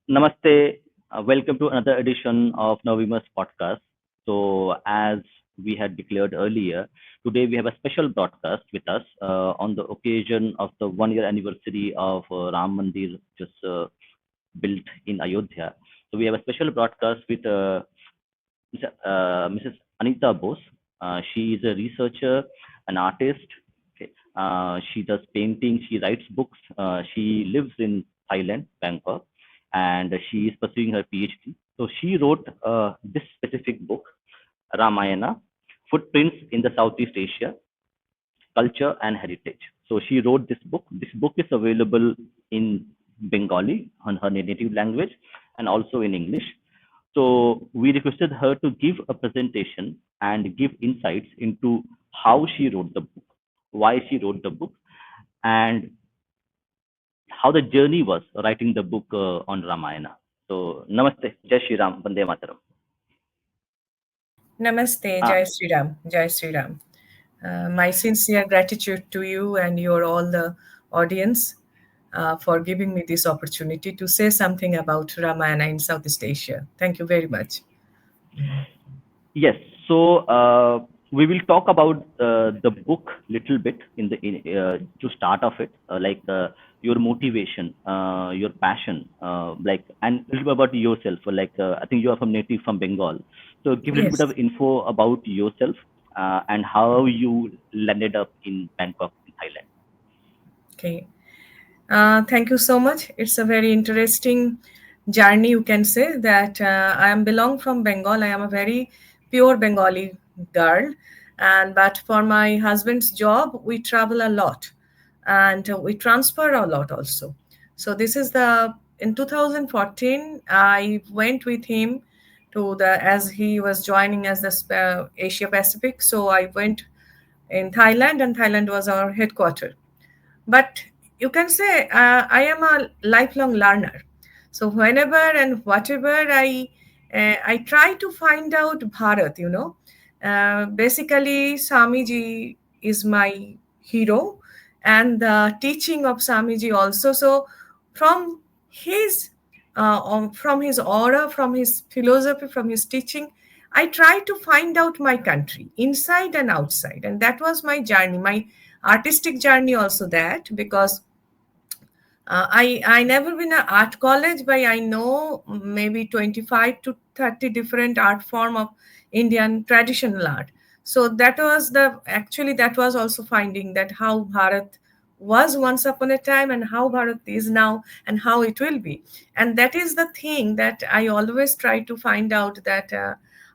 Namaste. Welcome to another edition of Nava Vimarsh podcast. So, as we had declared earlier, today we have a special broadcast with us on the occasion of the 1 year anniversary of Ram Mandir just built in Ayodhya. So, we have a special broadcast with Mrs. Anita Bose. She is a researcher, an artist. Okay. She does painting, she writes books. She lives in Thailand, Bangkok, and she is pursuing her PhD. So she wrote this specific book, Ramayana, Footprints in the Southeast Asia, Culture and Heritage. So she wrote this book. This book is available in Bengali, on her native language, and also in English. So we requested her to give a presentation and give insights into how she wrote the book, why she wrote the book, and how the journey was writing the book on Ramayana. So Namaste, Jai Shri Ram, Vande Mataram. Namaste, Uh, Jai Sri Ram, Jai Sri Ram. My sincere gratitude to you and your all the audience for giving me this opportunity to say something about Ramayana in Southeast Asia. Thank you very much. Yes. So we will talk about the book little bit to start off it, your motivation, your passion, and a little bit about yourself. I think you are from native from Bengal, so give a little bit Yes. of info about yourself and how you landed up in Bangkok, in Thailand. Okay. Thank you so much. It's a very interesting journey. You can say that I am belong from Bengal. I am a very pure Bengali girl, and but for my husband's job, we travel a lot, and we transfer a lot also. So this is the in 2014 I went with him to the as he was joining as the Asia Pacific. So I went in Thailand, and Thailand was our headquarters, but you can say I am a lifelong learner. So whenever and whatever I try to find out Bharath. Basically Swamiji is my hero, and the teaching of Swamiji also. So from his from his aura, from his philosophy, from his teaching, I try to find out my country inside and outside, and that was my journey, my artistic journey also. That because I never been an art college, but I know maybe 25 to 30 different art form of Indian traditional art. So that was the actually that was also finding that how Bharat was once upon a time and how Bharat is now and how it will be. And that is the thing that I always try to find out, that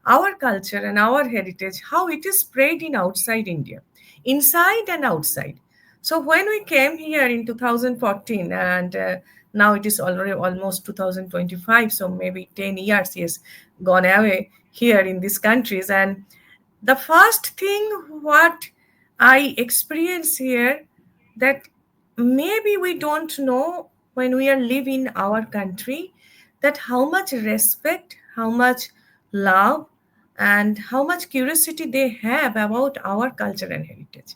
our culture and our heritage, how it is spread in outside India, inside and outside. So when we came here in 2014, and now it is already almost 2025, so maybe 10 years yes gone away here in these countries. And the first thing what I experience here, that maybe we don't know when we are living our country, that how much respect, how much love, and how much curiosity they have about our culture and heritage.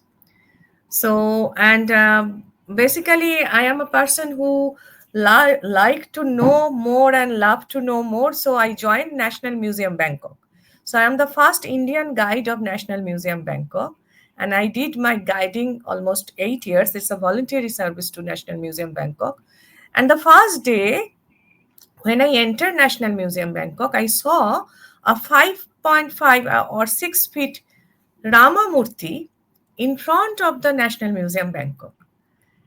So, and basically, I am a person who like to know more and love to know more. So, I joined National Museum Bangkok. So, I am the first Indian guide of National Museum Bangkok, and I did my guiding almost 8 years. It's a voluntary service to National Museum Bangkok. And the first day when I entered National Museum Bangkok, I saw a 5.5 or 6 feet Rama Murti in front of the National Museum Bangkok.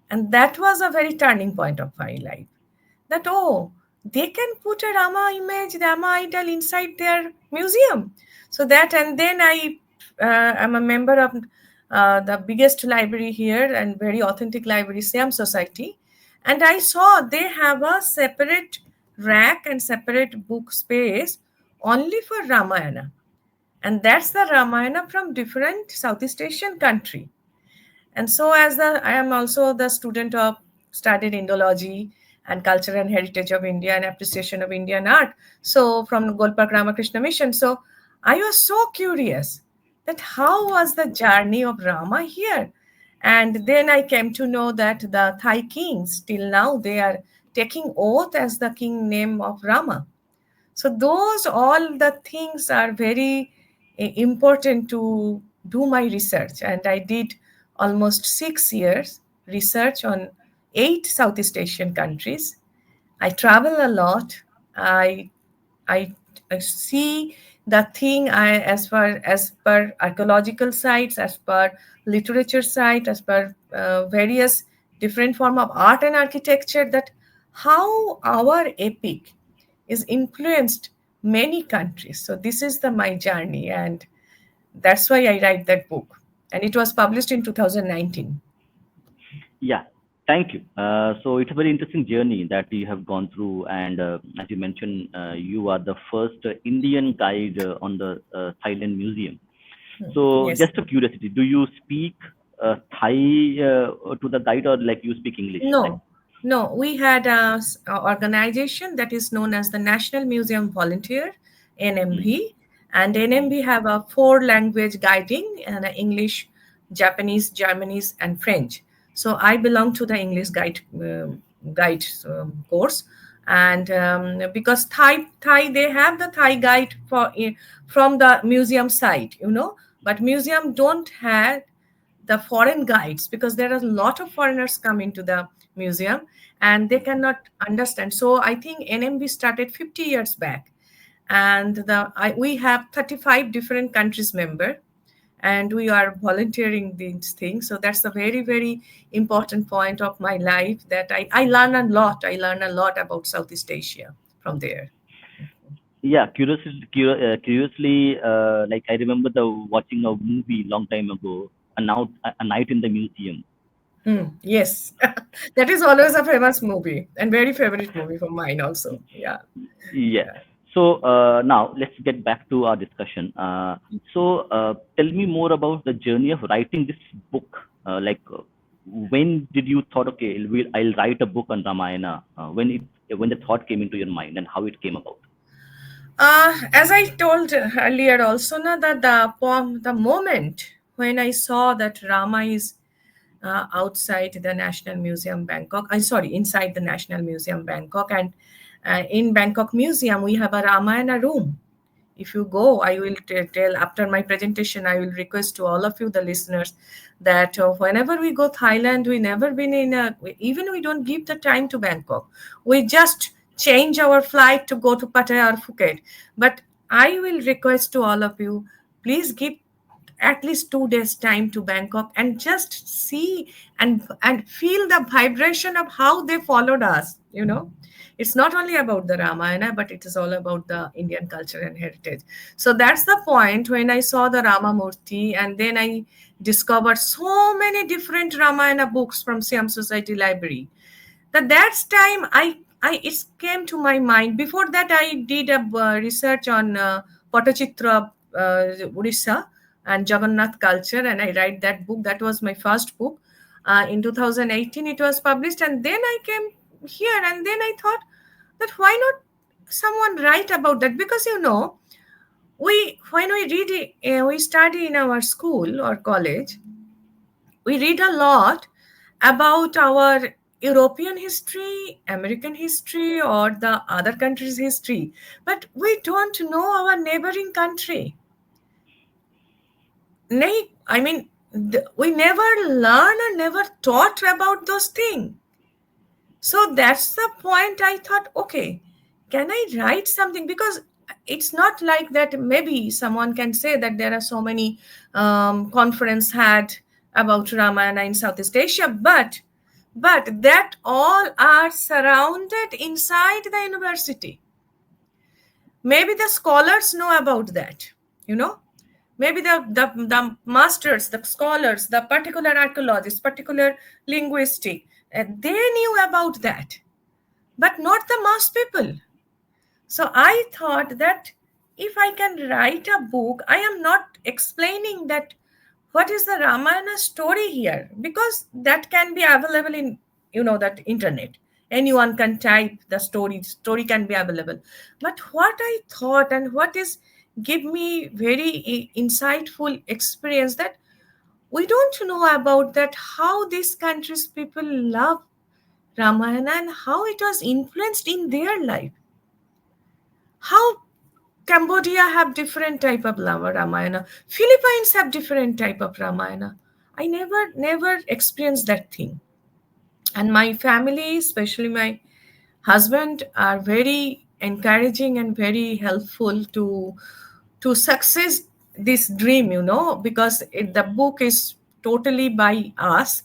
And that was a very turning point of my life. That, oh, they can put a Rama image, Rama idol inside their museum. So that, and then am a member of the biggest library here and very authentic library, Siam Society. And I saw they have a separate rack and separate book space only for Ramayana, and that's the Ramayana from different Southeast Asian country. And so as the I am also the student of studied Indology and culture and heritage of India and appreciation of Indian art, so from Golpark Ramakrishna Mission. So I was so curious that how was the journey of Rama here. And then I came to know that the Thai kings till now they are taking oath as the king name of Rama. So those all the things are very important to do my research, and I did almost 6 years research on 8 Southeast Asian countries. I travel a lot. I I, I see the thing I as per archaeological sites, as per literature site, as per various different form of art and architecture, that how our epic is influenced many countries. So this is the my journey, and that's why I write that book. And it was published in 2019. Yeah, thank you. So it's a very interesting journey that you have gone through, and as you mentioned, you are the first Indian guide on the Thailand Museum. So, Yes. just a curiosity, do you speak Thai to the guide, or like you speak English? Like, No, no. We had a organization that is known as the National Museum Volunteer, mm, NMV, and mm, NMV have a four-language guiding, and English, Japanese, Germanese, and French. So I belong to the English guide course, and because Thai they have the Thai guide from the museum side, but museum don't have the foreign guides, because there are a lot of foreigners coming to the museum and they mhm. cannot understand. So I think NMB started 50 years back, and we have 35 different countries member, and we are volunteering these things. So that's a very, very important point of my life, that I learn a lot. I learn a lot about Southeast Asia from there. Yeah, curiously, like I remember the watching a movie long time ago, a night in the museum. Yes, that is always a famous movie and very favorite movie for mine also. Yeah, Yeah. yeah. So now let's get back to our discussion. Tell me more about the journey of writing this book. When did you thought, okay, I'll write a book on Ramayana? When the thought came into your mind and how it came about? As I told earlier also, na, that the moment when I saw that Rama is outside the National Museum Bangkok, I sorry, inside the National Museum Bangkok, and in Bangkok Museum we have a Ramayana room. If you go, I will tell after my presentation, I will request to all of you the listeners that whenever we go Thailand, we never been in a, even we don't give the time to Bangkok, we just change our flight to go to Pattaya or Phuket. But I will request to all of you, please give at least 2 days time to Bangkok and just see and feel the vibration of how they followed us. It's not only about the Ramayana, but it is all about the Indian culture and heritage. So that's the point when I saw the Rama Murti, and then I discovered so many different Ramayana books from Siam Society Library. That's time I it came to my mind. Before that, I did a research on Patachitra, Odisha, and Jagannath culture, and I write that book. That was my first book. In 2018, it was published, and then I came here, and then I thought that why not someone write about that? Because we when we read it, we study in our school or college, we read a lot about our European history, American history, or the other countries' history, but we don't know our neighboring country. I mean, we never learn or never taught about those things. So that's the point. I thought, okay, can I write something? Because it's not like that. Maybe someone can say that there are so many conference had about Ramayana in Southeast Asia, but that all are surrounded inside the university. Maybe the scholars know about that. You know, maybe the masters, the scholars, the particular archaeologists, particular linguistic, they knew about that, but not the mass people. So I thought that if I can write a book, I am not explaining that what is the Ramayana story here, because that can be available in that internet. Anyone can type the story can be available. But what I thought and what is give me very insightful experience, that we don't know about that how these countries people love Ramayana and how it was influenced in their life. How Cambodia have different type of Ramayana. Philippines have different type of Ramayana. I never experienced that thing. And my family, especially my husband, are very encouraging and very helpful to success this dream, because the book is totally by us.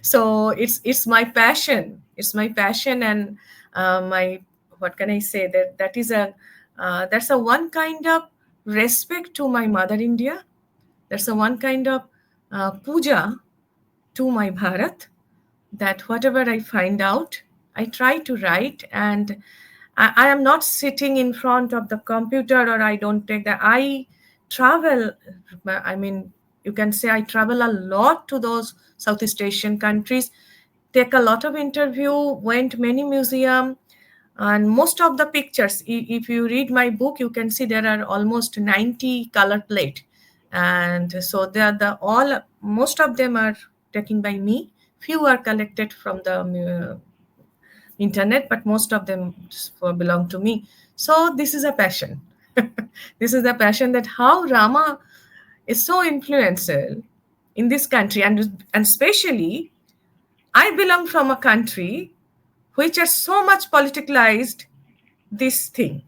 So it's my passion. It's my passion, and my, what can I say, that is a that's a one kind of respect to my mother India. That's a one kind of puja to my Bharat, that whatever I find out, I try to write. And I am not sitting in front of the computer, or I don't take that. I travel, I mean, you can say I travel a lot to those Southeast Asian countries, take a lot of interview, went many museum, and most of the pictures, if you read my book, you can see there are almost 90 color plate. And so they are the all, most of them are taken by me, few are collected from the internet, but most of them belong to me. So this is a passion. This is a passion, that how Rama is so influential in this country. And especially I belong from a country which has so much politicalized this thing,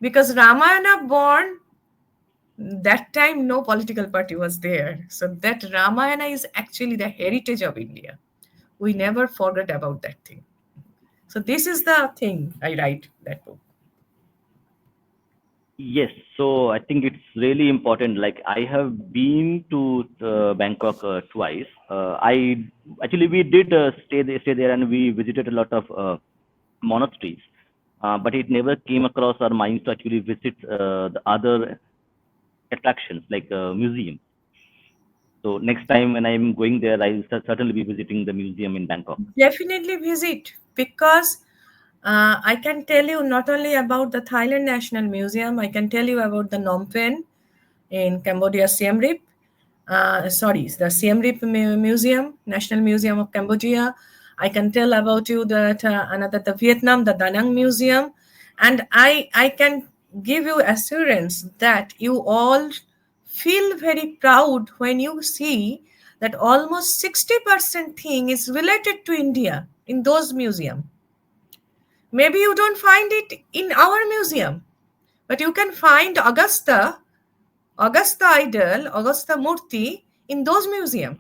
because Ramayana born, that time no political party was there. So that Ramayana is actually the heritage of India. We never forget about that thing. So this is the thing I write that book. Yes, so I think it's really important. Like I have been to Bangkok twice. I actually we did stay there, and we visited a lot of monasteries. But it never came across our minds to actually visit the other attractions like museum. So next time when I'm going there, I'll certainly be visiting the museum in Bangkok. Definitely visit, because I can tell you not only about the Thailand National Museum, I can tell you about the Phnom Penh in Cambodia, Siem Reap. Sorry, the Siem Reap Museum, National Museum of Cambodia. I can tell about you that another, the Vietnam, the Da Nang Museum, and I can give you assurance that you all feel very proud when you see that almost 60% thing is related to India in those museums. Maybe you don't find it in our museum, but you can find Augusta idol, Augusta Murti in those museums.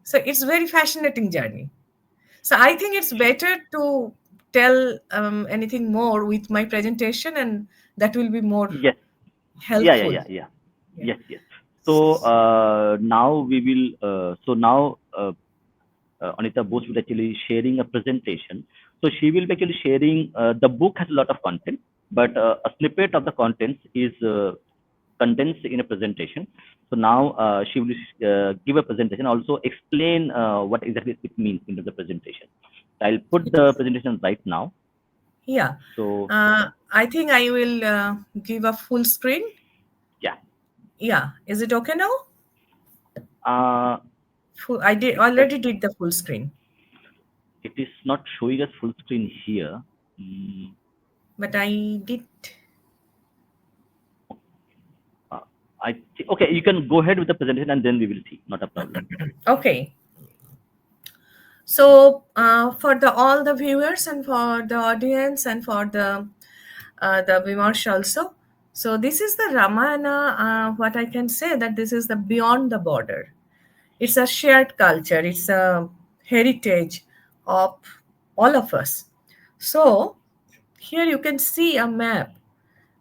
So it's very fascinating journey. So I think it's better to tell anything more with my presentation, and that will be more Yes, helpful. yeah. Yeah. Yes, yes. So now we will. So now Anita Bose will actually sharing a presentation. So she will be actually sharing. The book has a lot of content, but a snippet of the contents is condensed in a presentation. So now she will give a presentation, also explain what exactly it means into the presentation. I'll put the presentation right now. Yeah. So I think I will give a full screen. yeah, Yeah. Is it okay now? uh, Full, I did it does. already did the full screen, It is not showing us full screen here. Mm, but I did. uh, okay, you can go ahead with the presentation and then we will see. Not a problem. Okay. So for the all the viewers and for the audience and for the Vimarsh also. So this is the Ramayana. What I can say, that this is the beyond the border. It's a shared culture. It's a heritage of all of us. So here you can see a map,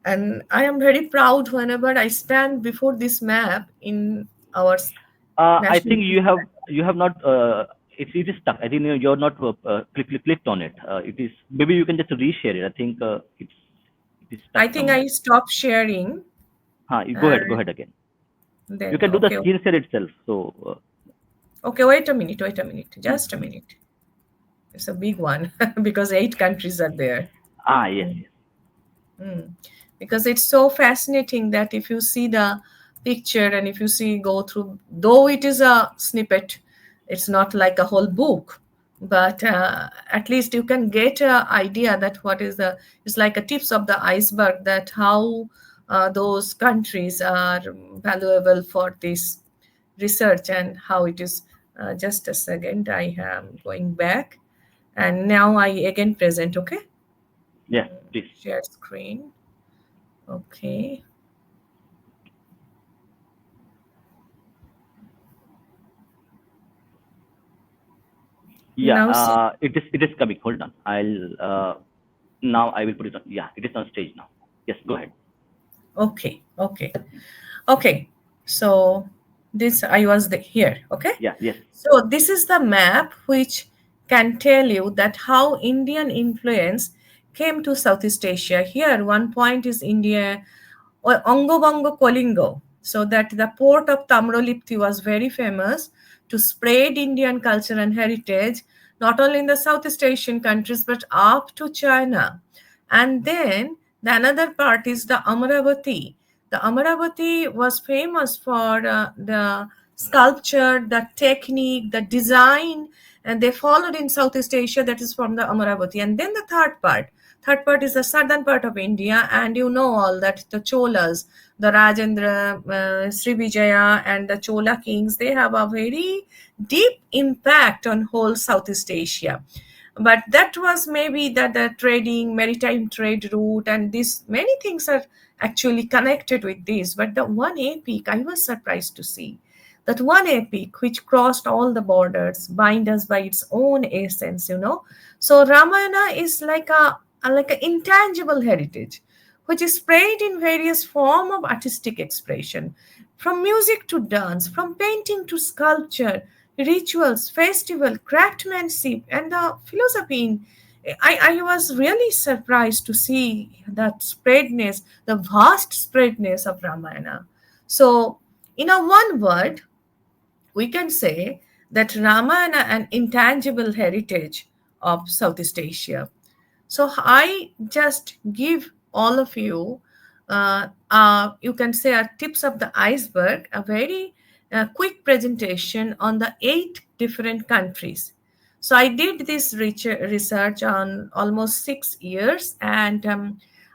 and I am very proud whenever I stand before this map in our I national. think you have not. It is stuck. I think you're not clicked on it. It is maybe you can just reshare it. I think it is stuck I think somewhere. I stopped sharing. You go And ahead again. You then, can do the okay, screen share itself. So okay, wait a minute, just a minute. It's a big one because 8 countries are there. yes, Mm. yes. Mm. Because it's so fascinating that if you see the picture and if you see go through, though it is a snippet, it's not like a whole book. but at least you can get an idea that what is the, it's like a tips of the iceberg, that how those countries are valuable for this research, and how it is. Just a second, I am going back, and now I again present. Okay, Yes, please. share screen. Okay, Yeah, now see. it is coming. Hold on. Now I will put it on. Yeah, it is on stage now. Yes, go ahead. Okay, okay. Okay, so this I was here. Okay, Yeah, yes. so this is the map which can tell you that how Indian influence came to Southeast Asia. Here, one point is India or Ongo Kolingo. So that the port of Tamrolipti was very famous to spread Indian culture and heritage, not only in the Southeast Asian countries but up to China. And then the another part is the Amaravati. The Amaravati was famous for the sculpture, the technique, the design, and they followed in Southeast Asia. That is from the Amaravati. And then the third part is the southern part of India, and you know all that the Cholas, the Rajendra, Srivijaya, and the Chola kings, they have a very deep impact on whole Southeast Asia. But that was maybe the trading, maritime trade route, and this many things are actually connected with this. But the one epic I was surprised to see, that one epic which crossed all the borders, bind us by its own essence. So Ramayana is like an intangible heritage which is spread in various form of artistic expression, from music to dance, from painting to sculpture, rituals, festival, craftsmanship, and the philosophy. I was really surprised to see that spreadness, the vast spreadness of Ramayana. So, in a one word, we can say that Ramayana an intangible heritage of Southeast Asia. So I just give all of you, you can say, a tips of the iceberg, a very quick presentation on the 8 different countries. So I did this research on almost 6 years, and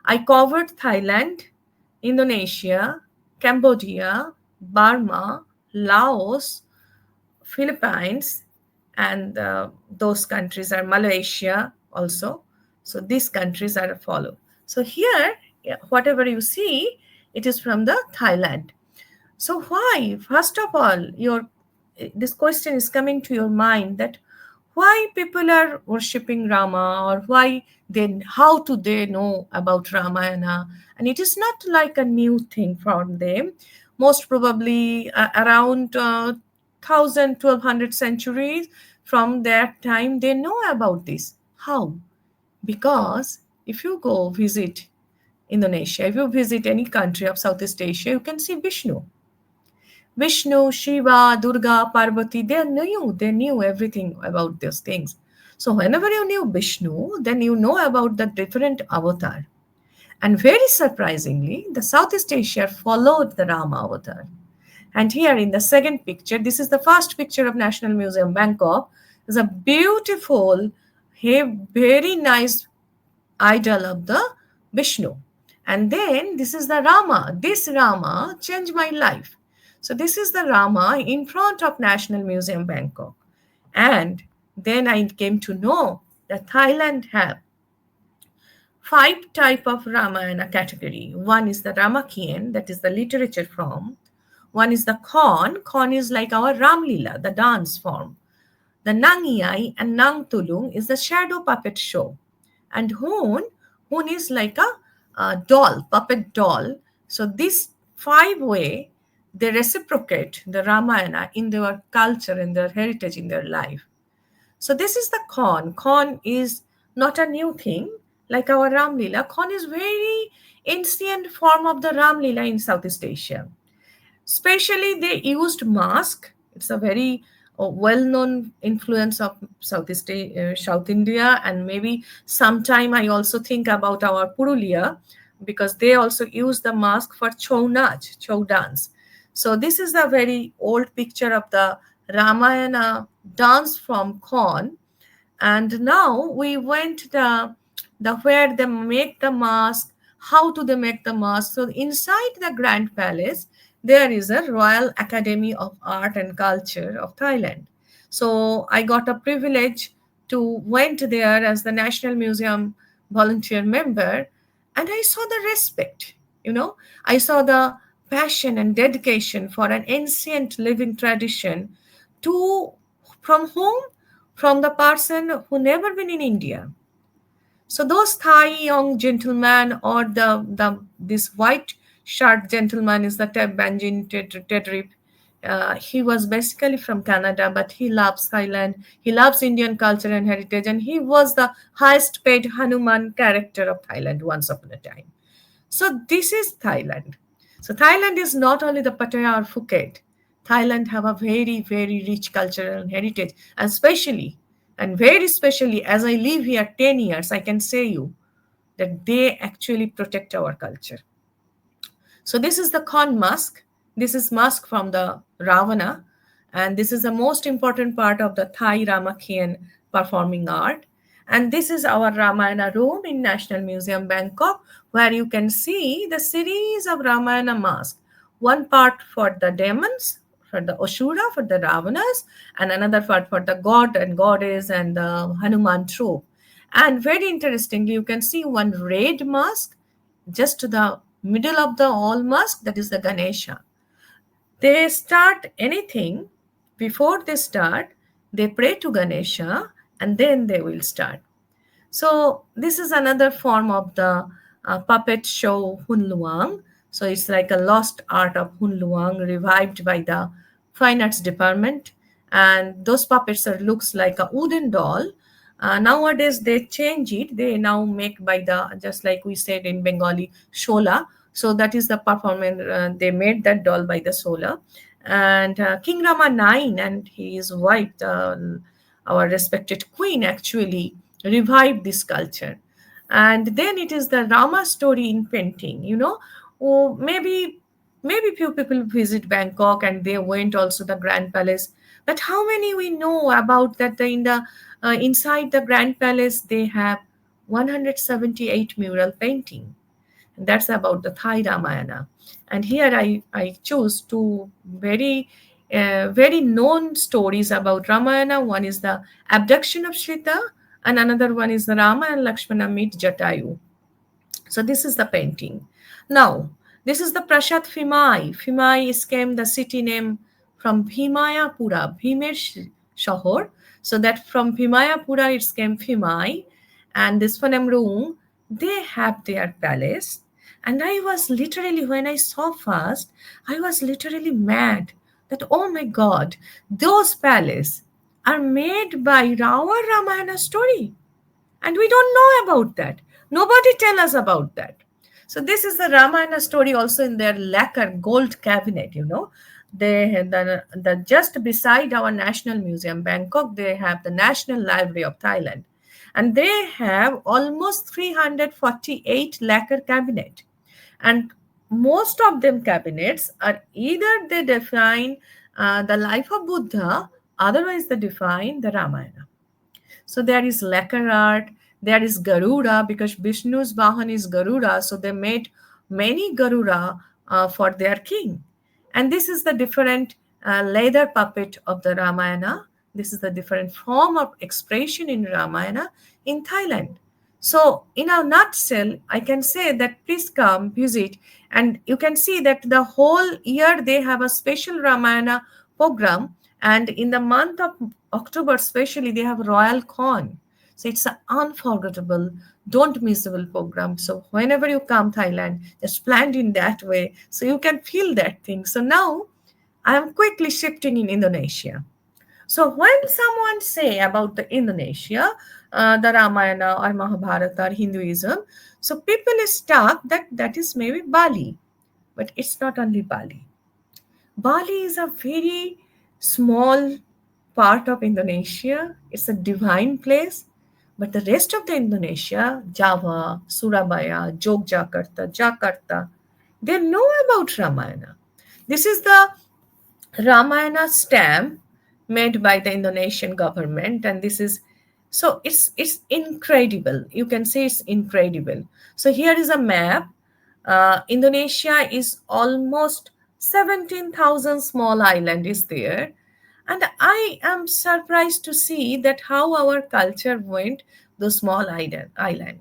I covered Thailand, Indonesia, Cambodia, Burma, Laos, Philippines, and those countries are Malaysia also. So these countries are followed. So here, yeah, whatever you see, it is from the Thailand. So why? First of all, this question is coming to your mind, that why people are worshipping Rama, or why then how do they know about Ramayana? And it is not like a new thing for them. Most probably around 1,000 to 1,200 centuries from that time they know about this. How? Because if you go visit Indonesia, if you visit any country of Southeast Asia, you can see Vishnu, Shiva, Durga, Parvati, they knew everything about those things. So whenever you knew Vishnu, then you know about the different avatar. And very surprisingly, the Southeast Asia followed the Rama avatar. And here in the second picture, this is the first picture of National Museum, Bangkok. Is a beautiful, very nice idol of the Vishnu. And then this is the Rama. This Rama changed my life. So this is the Rama in front of National Museum, Bangkok. And then I came to know that Thailand have 5 type of Ramayana category. One is the Ramakien, that is the literature form. One is the Khon. Khon is like our Ramlila, the dance form. The Nangiai and Nang Tulung is the shadow puppet show. And Hun is like a doll, puppet doll. So this 5 way, they reciprocate the Ramayana in their culture, in their heritage, in their life. So this is the Khon. Khon is not a new thing like our Ramlila. Khon is very ancient form of the Ramlila in Southeast Asia. Especially they used mask. It's a very well-known influence of South India, and maybe sometime I also think about our Purulia, because they also use the mask for chow dance. So this is a very old picture of the Ramayana dance from Khon. And now we went the where they make the mask, how do they make the mask. So inside the Grand Palace there is a Royal Academy of Art and Culture of Thailand. So I got a privilege to went there as the National Museum volunteer member, and I saw the respect, I saw the passion and dedication for an ancient living tradition to from whom, from the person who never been in India. So those Thai young gentleman, or the this white shirt gentleman is the Ted Banjin Tedrip. He was basically from Canada, but he loves Thailand. He loves Indian culture and heritage, and he was the highest paid Hanuman character of Thailand once upon a time. So this is Thailand. So Thailand is not only the Pattaya or Phuket. Thailand have a very, very rich cultural and heritage, and especially, and very especially, as I live here 10 years, I can say you that they actually protect our culture. So this is the Khan mask. This is mask from the Ravana, and this is the most important part of the Thai Ramakien performing art. And this is our Ramayana room in National Museum, Bangkok, where you can see the series of Ramayana masks. One part for the demons, for the Asura, for the Ravanas, and another part for the god and goddess and the Hanuman troop. And very interestingly, you can see one red mask just to the middle of the all mask, that is the Ganesha. They start anything, before they start, they pray to Ganesha and then they will start. So this is another form of the puppet show Hun Luang. So it's like a lost art of Hun Luang revived by the fine arts department. And those puppets are looks like a wooden doll. Nowadays they change it. They now make by the, just like we said in Bengali, shola. So that is the performance. They made that doll by the sola. And King Rama 9 and his wife, our respected queen, actually revive this culture. And then it is the Rama story in painting, oh, maybe few people visit Bangkok and they went also the Grand Palace, but how many we know about that in the inside the Grand Palace they have 178 mural painting. That's about the Thai Ramayana. And here I choose two very known stories about Ramayana. One is the abduction of Sita, and another one is the Rama and Lakshmana meet Jatayu. So this is the painting. Now, this is the Prasad Phimai. Phimai is came the city name from Bhimayapura, Bhimer Shahor. So that from Bhimayapura it came Phimai. And this Phonamrung, they have their palace. And I was literally, when I saw first, I was literally mad that, oh my God, those palaces are made by our Ramayana story, and we don't know about that. Nobody tell us about that. So this is the Ramayana story also in their lacquer gold cabinet. They had the just beside our National Museum Bangkok, they have the National Library of Thailand, and they have almost 348 lacquer cabinet. And most of them cabinets are either they define the life of Buddha, otherwise they define the Ramayana. So there is lacquer art, there is Garuda, because Vishnu's Vahan is Garuda, so they made many Garuda for their king. And this is the different leather puppet of the Ramayana. This is the different form of expression in Ramayana in Thailand. So, in a nutshell, I can say that please come visit, and you can see that the whole year they have a special Ramayana program, and in the month of October, especially, they have Royal Con. So it's an unforgettable, don't missable program. So whenever you come Thailand, just planned in that way, so you can feel that thing. So now I am quickly shifting in Indonesia. So when someone say about the Indonesia, the Ramayana or Mahabharata or Hinduism, so people is stuck that that is maybe Bali, but it's not only Bali. Bali is a very small part of Indonesia. It's a divine place. But the rest of the Indonesia, Java, Surabaya, Yogyakarta, Jakarta, they know about Ramayana. This is the Ramayana stamp made by the Indonesian government, and this is So it's incredible. You can say it's incredible. So here is a map. Indonesia is almost 17,000 small island is there, and I am surprised to see that how our culture went the small island.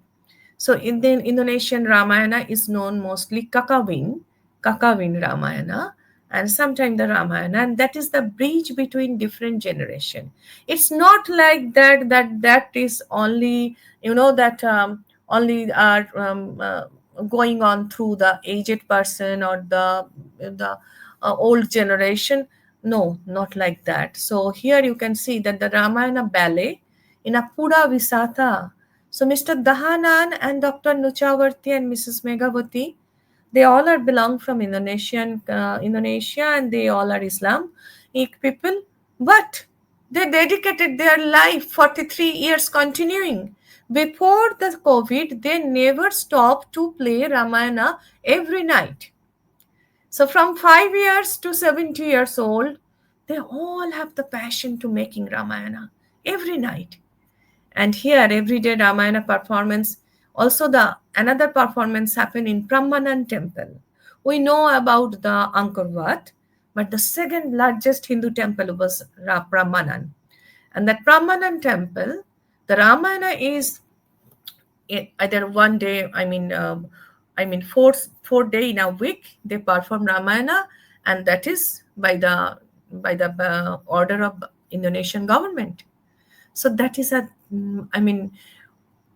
So in the Indonesian Ramayana is known mostly Kakawin Ramayana, and sometimes the Ramayana, and that is the bridge between different generation. It's not like that is only that only are going on through the aged person or the old generation. No, not like that. So here you can see that the Ramayana ballet in a Pura Visata. So Mr. Dahanan and Dr. Nuchavarti and Mrs. Megawati, they all are belong from Indonesia, and they all are Islamic people. But they dedicated their life 43 years continuing. Before the COVID, they never stopped to play Ramayana every night. So from 5 years to 70 years old, they all have the passion to making Ramayana every night. And here everyday Ramayana performance, also the another performance happened in Brahmanan temple. We know about the Angkor Wat, but the second largest Hindu temple was Brahmanan. And that Brahmanan temple, the Ramayana is either one day, four day in a week they perform Ramayana, and that is by the order of Indonesian government. So that is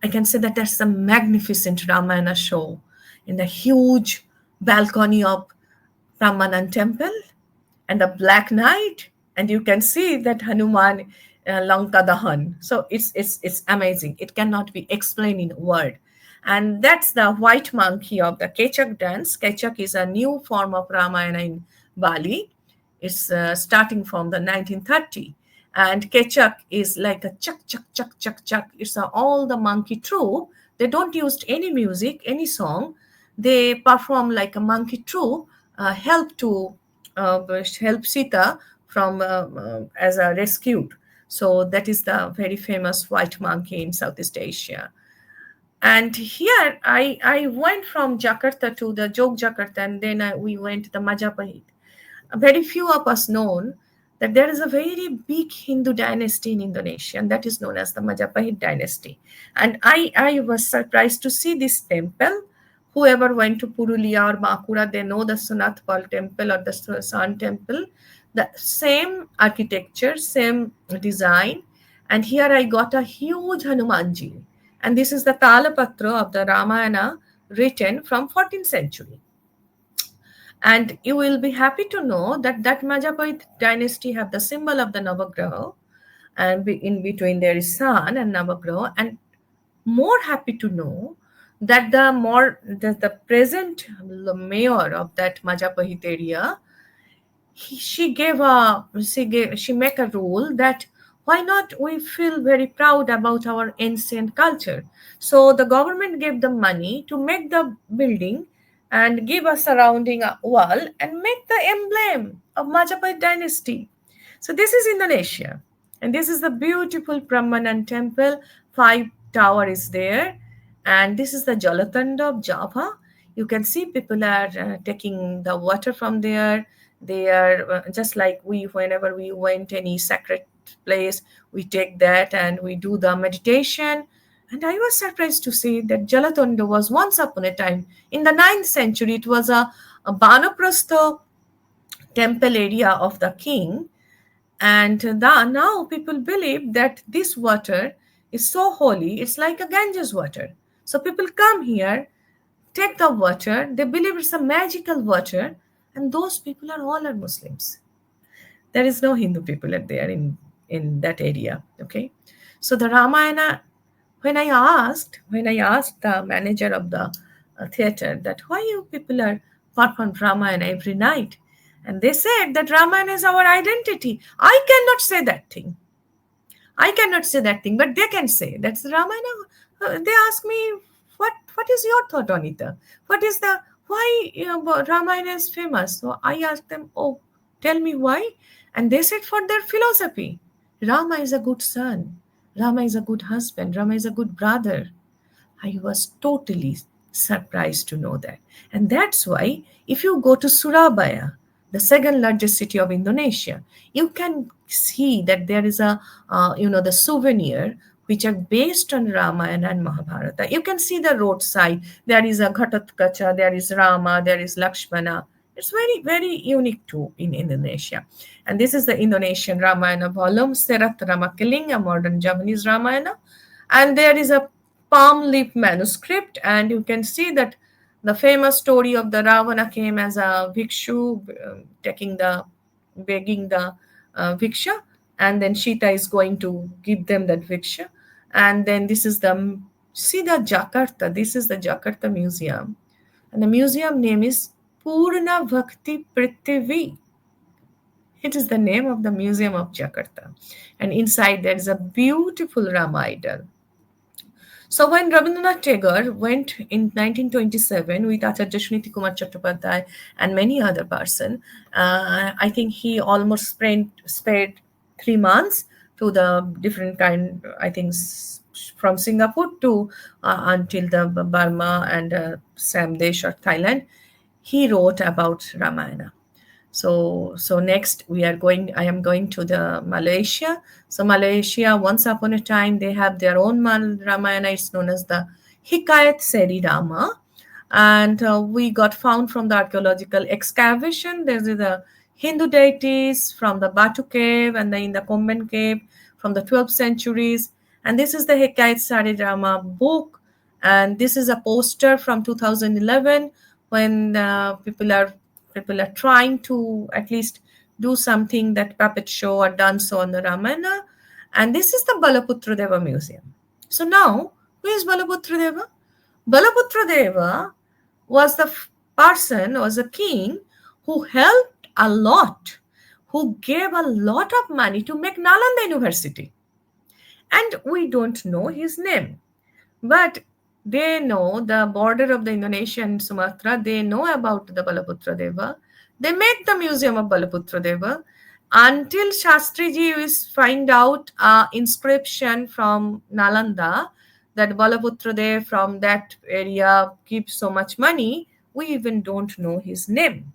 I can say that that's a magnificent Ramayana show in the huge balcony of Brahmanan temple and the Black Knight, and you can see that Hanuman Lanka Dahan. So it's amazing. It cannot be explained in word. And that's the white monkey of the Kechak dance. Kechak is a new form of Ramayana in Bali. It's starting from the 1930. And Kechak is like a chuck, chuck, chuck, chuck, chuck. It's all the monkey troupe. They don't use any music, any song. They perform like a monkey troupe, help to help Sita from as a rescued. So that is the very famous white monkey in Southeast Asia. And here I went from Jakarta to the Jogjakarta, and then we went to the Majapahit. Very few of us known that there is a very big Hindu dynasty in Indonesia, and that is known as the Majapahit dynasty. And I was surprised to see this temple. Whoever went to Purulia or Bakura, they know the Sunathpal temple or the Sun temple. The same architecture, same design. And here I got a huge Hanumanji. And this is the Talapatra of the Ramayana written from 14th century. And you will be happy to know that that Majapahit dynasty have the symbol of the Navagraha, and in between there is Sun and Navagraha. And more happy to know that the present mayor of that Majapahit area, she make a rule that why not we feel very proud about our ancient culture. So the government gave them money to make the building and give a surrounding wall and make the emblem of Majapahit dynasty. So this is Indonesia, and this is the beautiful Prambanan temple. 5 tower is there, and this is the Jalatanda of Java. You can see people are taking the water from there. They are just like we, whenever we went any sacred place, we take that and we do the meditation. And I was surprised to see that Jalatonda was once upon a time in the 9th century. It was a Banaprastha temple area of the king, and now people believe that this water is so holy, it's like a Ganges water. So people come here, take the water, they believe it's a magical water, and those people are all are Muslims. There is no Hindu people there in that area. Okay, so the Ramayana. When I asked the manager of the theater that why you people are perform Ramayana every night, and they said that Ramayana is our identity. I cannot say that thing. I cannot say that thing, but they can say that's the Ramayana. They ask me, what is your thought, Anita? What is the why Ramayana is famous? So I asked them, oh, tell me why, and they said for their philosophy. Rama is a good son. Rama is a good husband, Rama is a good brother. I was totally surprised to know that. And that's why, if you go to Surabaya, the second largest city of Indonesia, you can see that there is the souvenir which are based on Ramayana and Mahabharata. You can see the roadside. There is a Ghatatkacha, there is Rama, there is Lakshmana. It's very, very unique too in Indonesia. And this is the Indonesian Ramayana volume, Serat Ramakeling, a modern Javanese Ramayana. And there is a palm leaf manuscript, and you can see that the famous story of the Ravana came as a bhikshu, taking the begging the bhiksha, and then Sita is going to give them that bhiksha. And then this is the see the Jakarta. This is the Jakarta Museum, and the museum name is Purna Bhakti Prithvi. It is the name of the museum of Jakarta, and inside there is a beautiful Rama idol. So when Rabindranath Tagore went in 1927 with Acharya Sriniti Kumar Chattopadhyay and many other person, I think he almost spent 3 months to the different kind. I think from Singapore to until the Burma and Samdesh or Thailand, he wrote about Ramayana. So next I am going to the Malaysia. So Malaysia, once upon a time, they have their own Ramayana. It's known as the Hikayat Seri Rama. And we got found from the archaeological excavation. There's the Hindu deities from the Batu cave and in the Komben cave from the 12th centuries. And this is the Hikayat Sari Rama book. And this is a poster from 2011 when people are trying to at least do something that puppet show or dance on the Ramayana. And this is the Balaputra Deva Museum. So now, who is Balaputra Deva? Balaputra Deva was the person, was a king who helped a lot, who gave a lot of money to make Nalanda University. And we don't know his name. But they know the border of the Indonesia and Sumatra. They know about the Balaputra Deva. They made the museum of Balaputra Deva until Shastriji is find out a inscription from Nalanda that Balaputra Deva from that area gives so much money. We even don't know his name.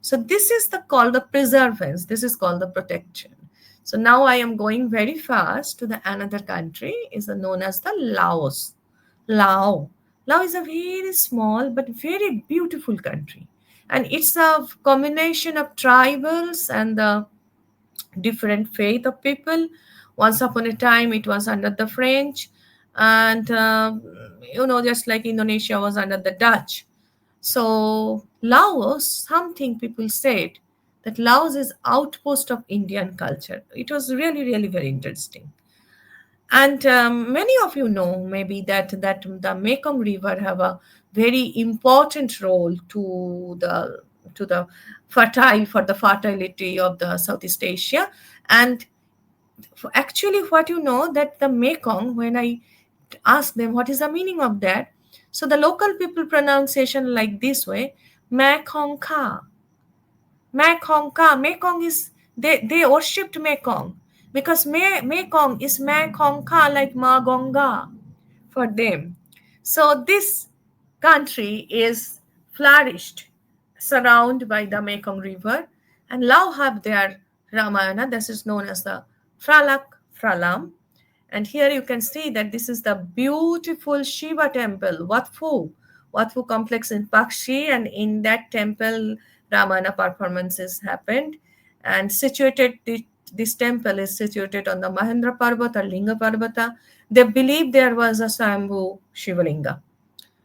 So this is the called the preservance. This is called the protection. So now I am going very fast to the another country is known as the Laos. Laos. Laos is a very small but very beautiful country. And it's a combination of tribals and the different faith of people. Once upon a time, it was under the French. And, just like Indonesia was under the Dutch. So Laos, something people said that Laos is outpost of Indian culture. It was really, really very interesting. And many of you know maybe that the Mekong River have a very important role to the fertility of the Southeast Asia. And actually, what you know that the Mekong, when I ask them what is the meaning of that, so the local people pronunciation like this way, Mekong Ka. Mekong Ka. Mekong is they worshipped Mekong because Mekong is Mekong Ka like Magonga for them. So this country is flourished, surrounded by the Mekong River, and Lao have their Ramayana. This is known as the Fralak Fralam. And here you can see that this is the beautiful Shiva temple, Watfu complex in Pakshi, and in that temple, Ramayana performances happened. And this temple is situated on the Mahendra Parvat or Linga Parvata. They believe there was a Swambhu Shivalinga.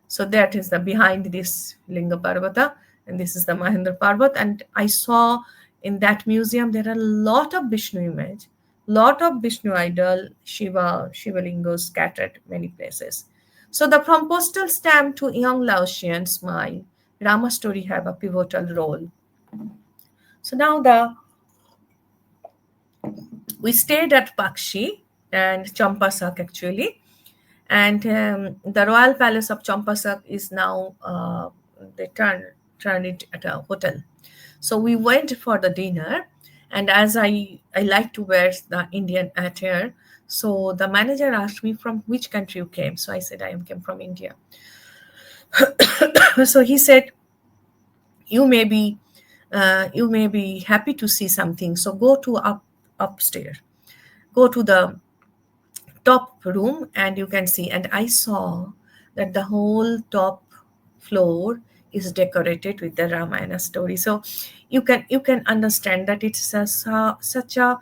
So that is the behind this Linga Parvata, and this is the Mahendra Parvat. And I saw in that museum there are a lot of Vishnu image, lot of Vishnu idol, Shivalingos scattered many places. So the from postal stamp to young Laotians, my Rama story have a pivotal role. So now we stayed at Pakshi and Champasak actually, and the royal palace of Champasak is now they turn it at a hotel. So we went for the dinner, And as I like to wear the Indian attire, so the manager asked me from which country you came. So I said I came from India. So he said, you may be you may be happy to see something. So go to upstairs, go to the top room, and you can see. And I saw that the whole top floor is decorated with the Ramayana story. So you can understand that it's such a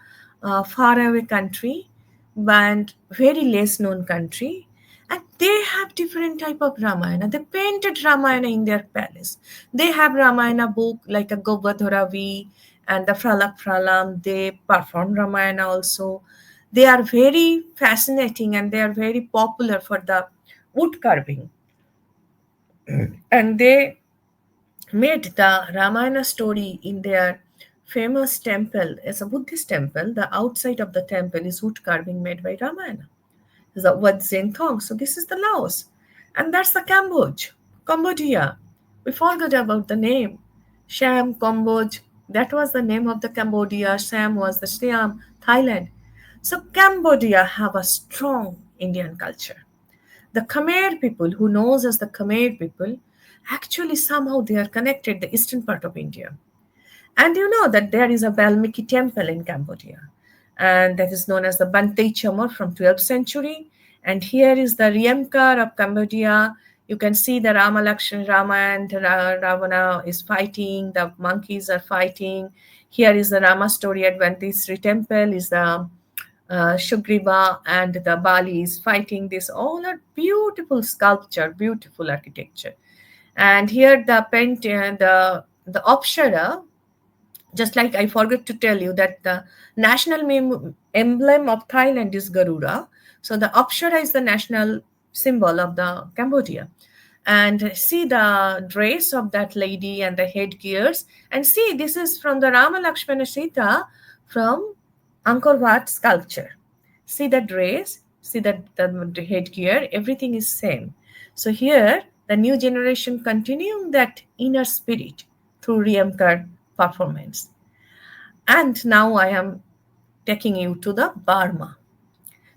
far away country, and very less known country, and they have different type of Ramayana. They painted Ramayana in their palace. They have Ramayana book like a Govardharavi and the Fralak Pralam. They perform Ramayana also. They are very fascinating, and they are very popular for the wood carving. And they made the Ramayana story in their famous temple. It's a Buddhist temple. The outside of the temple is wood carving made by Ramayana. The Wat Zen Thong. So this is the Laos. And that's the Cambodia. We forgot about the name. Sham, Cambodge. That was the name of the Cambodia. Sham was the Siam, Thailand. So Cambodia have a strong Indian culture. The Khmer people, who knows as the Khmer people, actually somehow they are connected the eastern part of India. And you know that there is a Valmiki temple in Cambodia, and that is known as the Bantay Chamor from 12th century. And here is the Riemkar of Cambodia. You can see the Rama Lakshman Rama and Ravana is fighting. The monkeys are fighting. Here is the Rama story at Bantay temple. Is the Shugriva and the Bali is fighting. This all are beautiful sculpture, beautiful architecture. And here the the Apsara, just like I forgot to tell you that the national emblem of Thailand is Garuda. So the Apsara is the national symbol of the Cambodia. And see the dress of that lady and the headgears. And see, this is from the Rama Lakshmana Sita from Angkor Wat sculpture. See the dress, see the headgear, everything is same. So here, the new generation continuing that inner spirit through Riamkar performance. And now I am taking you to the Burma.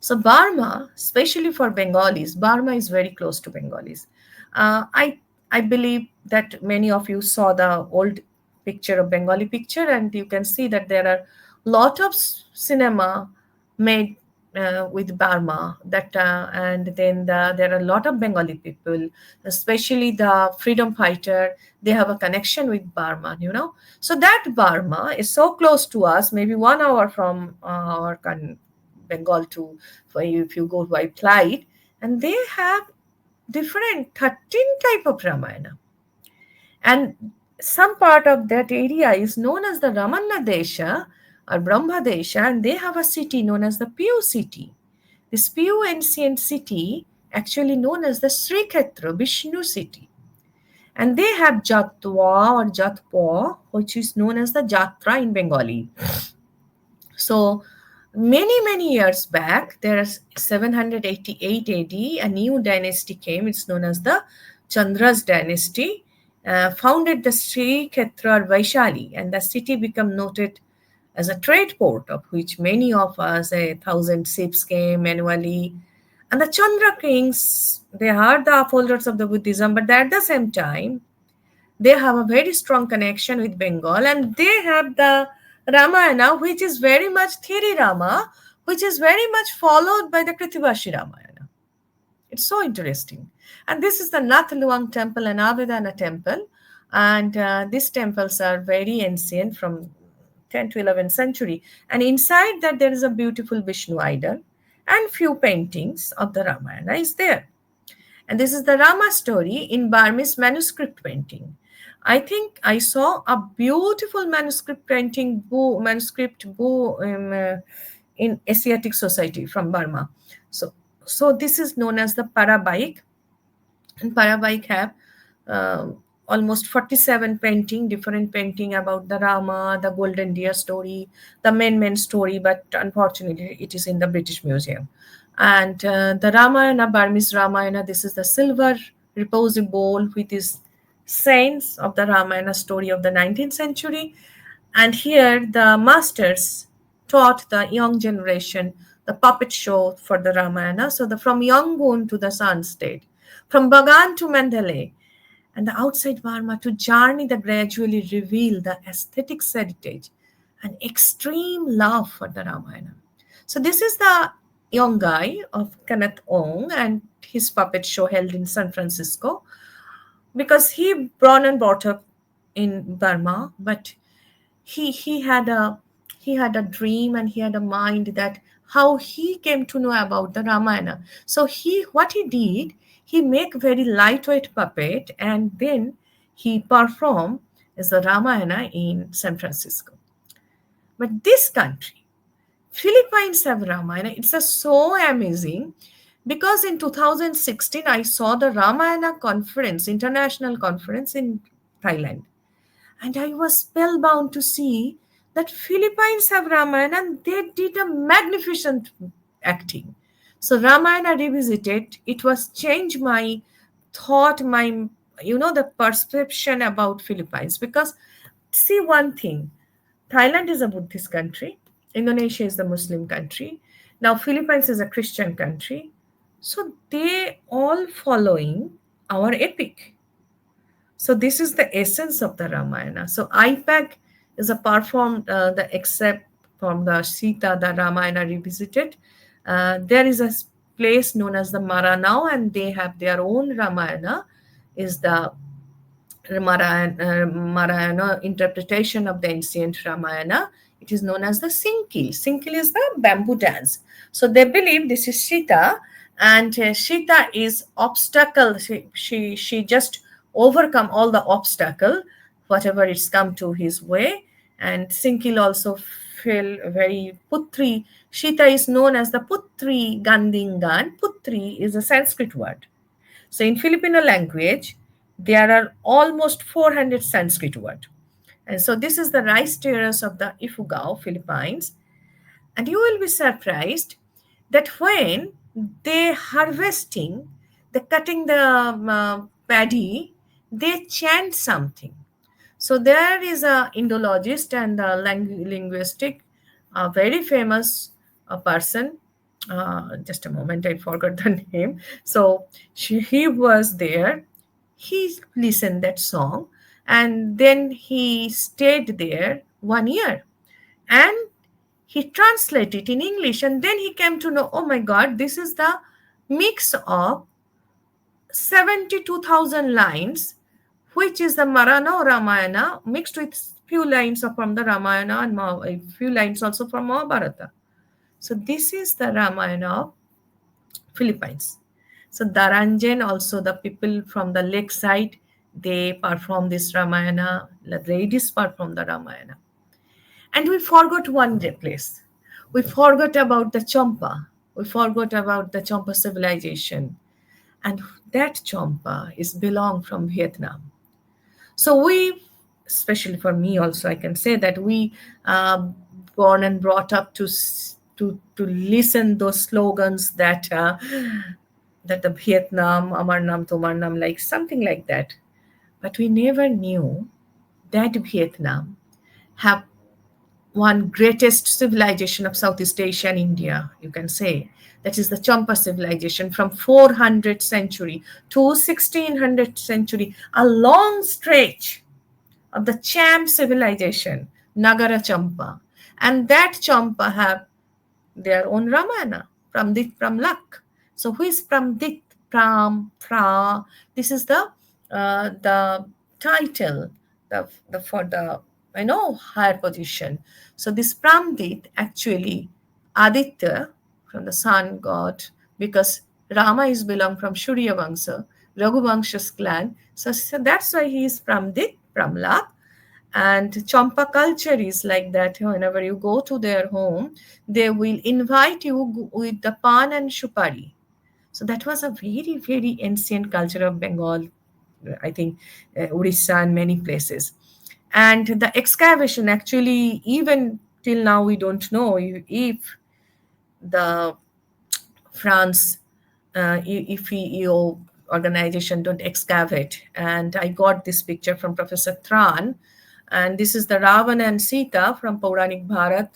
So Burma, especially for Bengalis, Burma is very close to Bengalis. I believe that many of you saw the old picture of Bengali picture, and you can see that there are lot of cinema made with Burma. And then there are a lot of Bengali people, especially the freedom fighter. They have a connection with Burma, you know. So that Burma is so close to us, maybe 1 hour from our Bengal to, for you, if you go by flight, and they have different 13 type of Ramayana. And some part of that area is known as the Ramana Desha or Brahma Desha, and they have a city known as the Piu city. This Piu ancient city actually known as the Sri Khetra Vishnu city. And they have Jatwa or Jatpo, which is known as the Jatra in Bengali. So many years back, there is 788 AD, a new dynasty came. It's known as the Chandra's dynasty, founded the Sri Khetra Vaishali, and the city became noted as a trade port, of which many of us, 1,000 ships came annually. And the Chandra kings, they are the upholders of the Buddhism, but at the same time, they have a very strong connection with Bengal, and they have the Ramayana, which is very much Thiri Rama, which is very much followed by the Kritivashi Ramayana. It's so interesting. And this is the Nath Luang temple and Avedana temple. And these temples are very ancient from 10th to 11th century. And inside that, there is a beautiful Vishnu idol and few paintings of the Ramayana is there. And this is the Rama story in Burmese manuscript painting. I think I saw a beautiful manuscript painting in Asiatic Society from Burma. So this is known as the Parabaik, and Parabaik have almost 47 different painting about the Rama, the Golden Deer story, the main story, but unfortunately it is in the British Museum. And the Ramayana, Burmese Ramayana, this is the silver repository bowl with these saints of the Ramayana story of the 19th century. And here the masters taught the young generation the puppet show for the Ramayana. So from Yangon to the Sun State, from Bagan to Mandalay, and the outside Burma to journey that gradually reveal the aesthetic heritage and extreme love for the Ramayana. So this is the young guy of Kenneth Ong and his puppet show held in San Francisco, because he born and brought up in Burma, but he had a dream, and he had a mind that how he came to know about the Ramayana. So what he did, he make very lightweight puppet, and then he perform as the Ramayana in San Francisco. But this country, Philippines have Ramayana. It's so amazing, because in 2016 I saw the Ramayana conference, international conference in Thailand, and I was spellbound to see that Philippines have Ramayana, and they did a magnificent acting. So Ramayana revisited, it was changed my thought, my the perception about Philippines. Because see one thing, Thailand is a Buddhist country, Indonesia is the Muslim country, now Philippines is a Christian country. So they all following our epic. So this is the essence of the Ramayana. So IPAC is a performed the except from the Sita, the Ramayana revisited. There is a place known as the Maranao, and they have their own Ramayana. Is the Ramayana interpretation of the ancient Ramayana. It is known as the Sinkil. Sinkil is the bamboo dance. So they believe this is Sita, and Sita is obstacle. She just overcome all the obstacle, whatever it's come to his way. And Sinkil also feel very Putri. Sita is known as the Putri Gandingan. Putri is a Sanskrit word. So in Filipino language, there are almost 400 Sanskrit words. And so this is the rice terrace of the Ifugao, Philippines. And you will be surprised that when they harvesting, they cutting the paddy, they chant something. So there is a Indologist and a linguistic, a very famous person. Just a moment, I forgot the name. So he was there. He listened that song, and then he stayed there 1 year, and he translated in English, and then he came to know, oh my God, this is the mix of 72,000 lines, which is the Marana Ramayana mixed with few lines from the Ramayana and a few lines also from Mahabharata. So this is the Ramayana of Philippines. So Daranjan, also the people from the lakeside, they perform this Ramayana. The ladies perform the Ramayana. And we forgot one place. We forgot about the Champa. We forgot about the Champa civilization. And that Champa is belong from Vietnam. So we, especially for me also, I can say that we born and brought up to listen those slogans that the Vietnam, Amar Nam Tomar Nam, like something like that. But we never knew that Vietnam have one greatest civilization of Southeast Asia and India, you can say. That is the Champa civilization from 400th century to 1600th century, a long stretch of the Cham civilization, Nagara Champa. And that Champa have their own Ramayana, Pramdit Pramlak. So who is Pramdit Pram Pra? This is the title for the higher position. So this Pramdit actually Aditya from the sun god, because Rama is belong from Shurya Vangsha, Raghuvangsha's clan. So that's why he is Pramdit Pramlak. And Champa culture is like that. Whenever you go to their home, they will invite you with the pan and shupari. So that was a very, very ancient culture of Bengal, I think, Orissa and many places. And the excavation, actually, even till now, we don't know if the France, if organization don't excavate. And I got this picture from Professor Tran. And this is the Ravana and Sita from Puranic Bharath.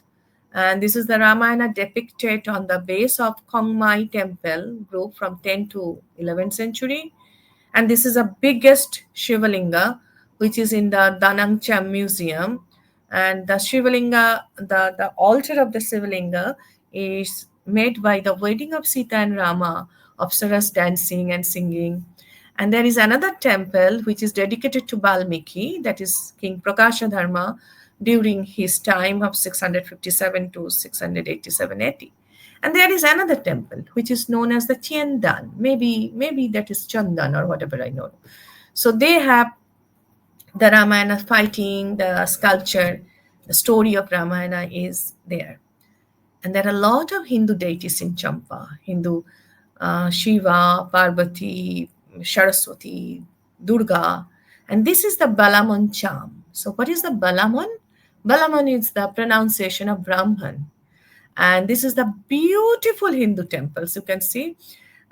And this is the Ramayana depicted on the base of Kongmai temple group from 10th to 11th century. And this is the biggest Shivalinga, which is in the Danangcham Museum. And the Shivalinga, the altar of the Shivalinga is made by the wedding of Sita and Rama, Apsaras dancing and singing. And there is another temple which is dedicated to Balmiki, that is King Prakasha Dharma, during his time of 657 to 687 AD. And there is another temple which is known as the Tiandan. Maybe that is Chandan or whatever I know. So they have the Ramayana fighting, the sculpture, the story of Ramayana is there. And there are a lot of Hindu deities in Champa. Hindu Shiva, Parvati, Saraswati, Durga. And this is the Balamon charm. So what is the Balamon? Balamon is the pronunciation of Brahman. And this is the beautiful Hindu temples you can see.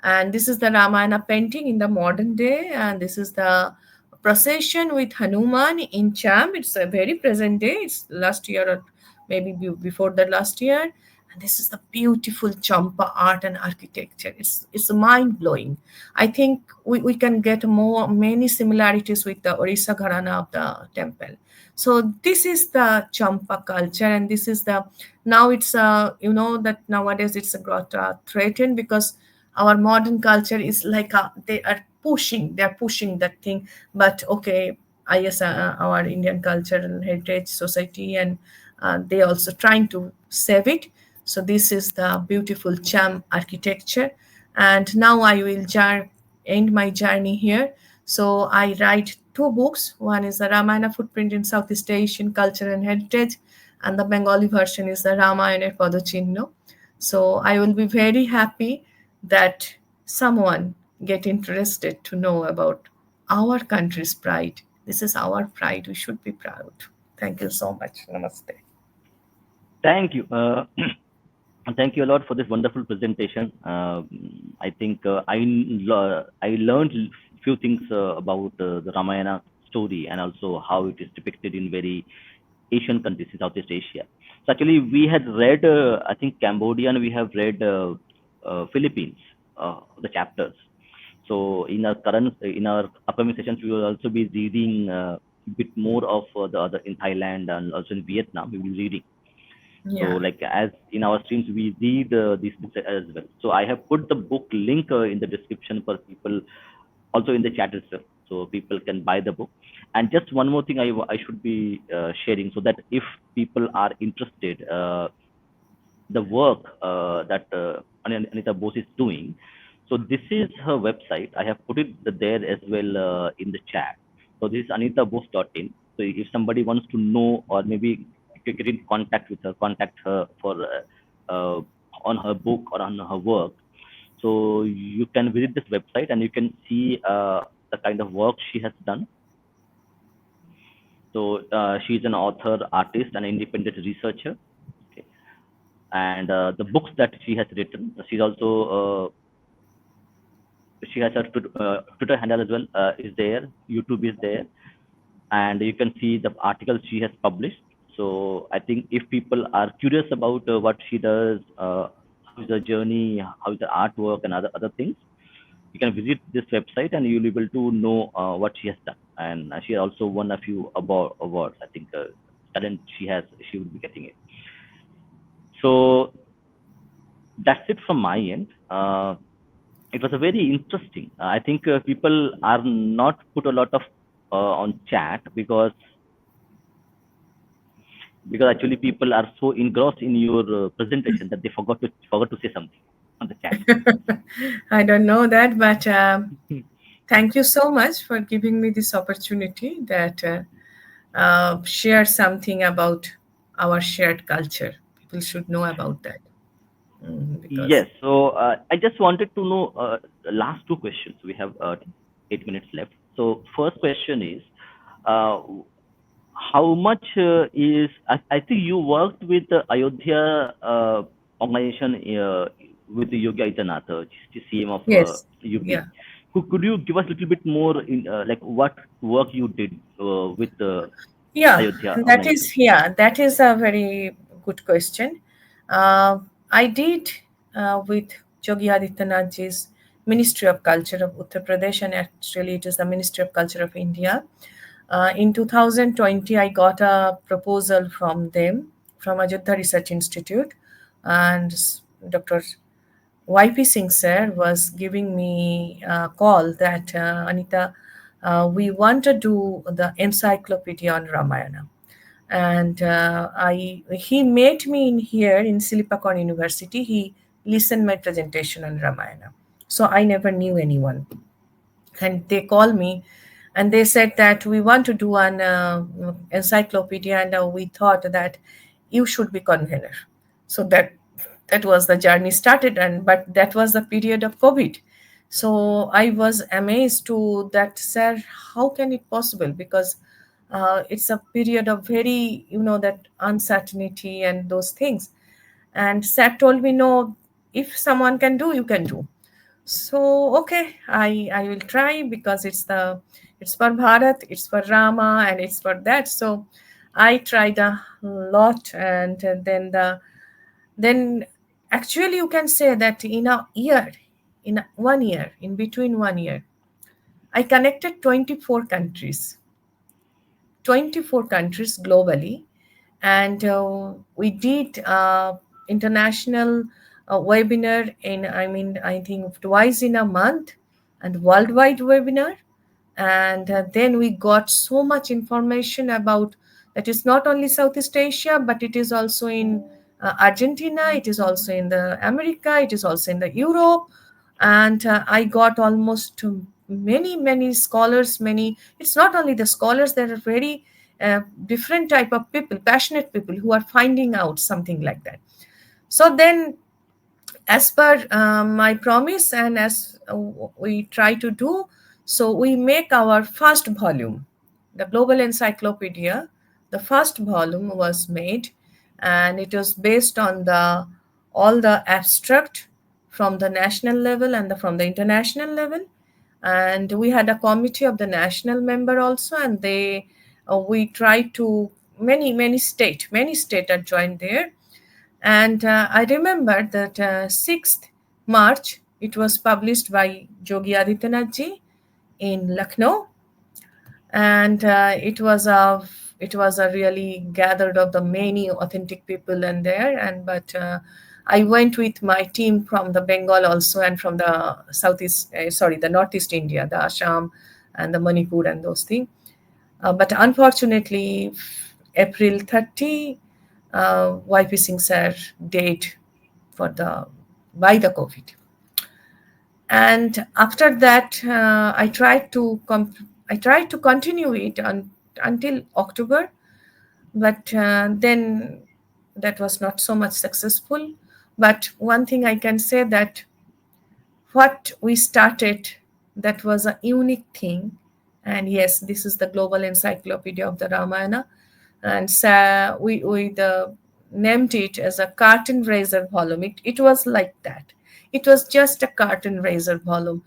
And this is the Ramayana painting in the modern day. And this is the procession with Hanuman in Cham. It's a very present day. It's last year or maybe before the last year. And this is the beautiful Champa art and architecture. It's mind blowing. I think we can get many similarities with the Orissa Gharana of the temple. So this is the Champa culture, and this is the now it's that nowadays it's got threatened because our modern culture is like they're pushing that thing. But okay, I guess our Indian cultural heritage society and they also trying to save it. So this is the beautiful Cham architecture. And now I will end my journey here. So I write two books. One is the Ramayana Footprint in Southeast Asian Culture and Heritage, and the Bengali version is the Ramayana Padochinno. So I will be very happy that someone get interested to know about our country's pride. This is our pride. We should be proud. Thank you so much. Namaste. Thank you. Thank you a lot for this wonderful presentation. I think I learned few things about the Ramayana story and also how it is depicted in very Asian countries in Southeast Asia. So actually, we had read, I think Cambodia, and we have read Philippines, the chapters. So in our upcoming sessions, we will also be reading a bit more of the other in Thailand and also in Vietnam. We will be reading. So Yeah. like as in our streams, we read these books as well. So I have put the book link in the description for people, also in the chat itself, so people can buy the book. And just one more thing I should be sharing, so that if people are interested, the work that Anita Bose is doing. So this is her website. I have put it there as well in the chat. So this is anitabose.in. So if somebody wants to know or maybe get in contact with her, contact her for on her book or on her work. So you can visit this website and you can see the kind of work she has done. So she's an author, artist, and independent researcher. Okay. And the books that she has written, she's also she has a Twitter handle as well is there. YouTube is there, and you can see the articles she has published. So I think if people are curious about what she does, how is the journey, how is the artwork, and other things, you can visit this website and you'll be able to know what she has done. And she also won a few awards. I think talent she will be getting it. So that's it from my end. It was a very interesting. I think people are not put a lot of on chat because actually people are so engrossed in your presentation that they forgot to say something on the chat. I don't know that, but thank you so much for giving me this opportunity that share something about our shared culture. People should know about that. Because Yes. So I just wanted to know the last two questions. We have 8 minutes left. So first question is, uh, how much I think you worked with the Ayodhya organization with the Yogi Adityanath, CM of yes, UP. yeah. Could you give us a little bit more in like what work you did with? Yeah, Ayodhya organization? that is a very good question. Uh, I did with Yogi Adityanath ji's Ministry of Culture of Uttar Pradesh, and actually it is the Ministry of Culture of India. In 2020, I got a proposal from them, from Ajodhya Research Institute, and Dr. YP Singh sir was giving me a call that Anita, we want to do the encyclopedia on Ramayana, and I he met me in here in Silpakorn University. He listened my presentation on Ramayana, so I never knew anyone, and they called me and they said that we want to do an encyclopedia, and we thought that you should be convener. So that was the journey started, and but that was the period of COVID. So I was amazed to that, sir, how can it possible? Because it's a period of very, that uncertainty and those things. And sir told me, no, if someone can do, you can do. So okay, I will try, because it's for Bharat, it's for Rama, and it's for that. So I tried a lot, and then actually you can say that in a year, in 1 year, in between 1 year, I connected 24 countries, 24 countries globally, and we did international webinar in, I think twice in a month, and worldwide webinar. And then we got so much information about that. Is not only Southeast Asia, but it is also in Argentina, it is also in the America, it is also in the Europe. And I got almost many scholars, many. It's not only the scholars, there are very different type of people, passionate people, who are finding out something like that. So then, as per my promise, and as we try to do, so we make our first volume, the Global Encyclopedia. The first volume was made, and it was based on the all the abstract from the national level and from the international level. And we had a committee of the national member also, and they we tried to, many state are joined there. And I remember that 6th March, it was published by Yogi Adityanath ji in Lucknow. And it was a really gathered of the many authentic people in there. And but I went with my team from the Bengal also, and from the the Northeast India, the Assam and the Manipur and those things. But unfortunately, April 30, YP Singh sir died for the by the COVID. And after that, I tried to continue it until October, but then that was not so much successful. But one thing I can say, that what we started, that was a unique thing. And yes, this is the Global Encyclopedia of the Ramayana. And so we named it as a curtain raiser volume. It was like that. It was just a curtain raiser volume.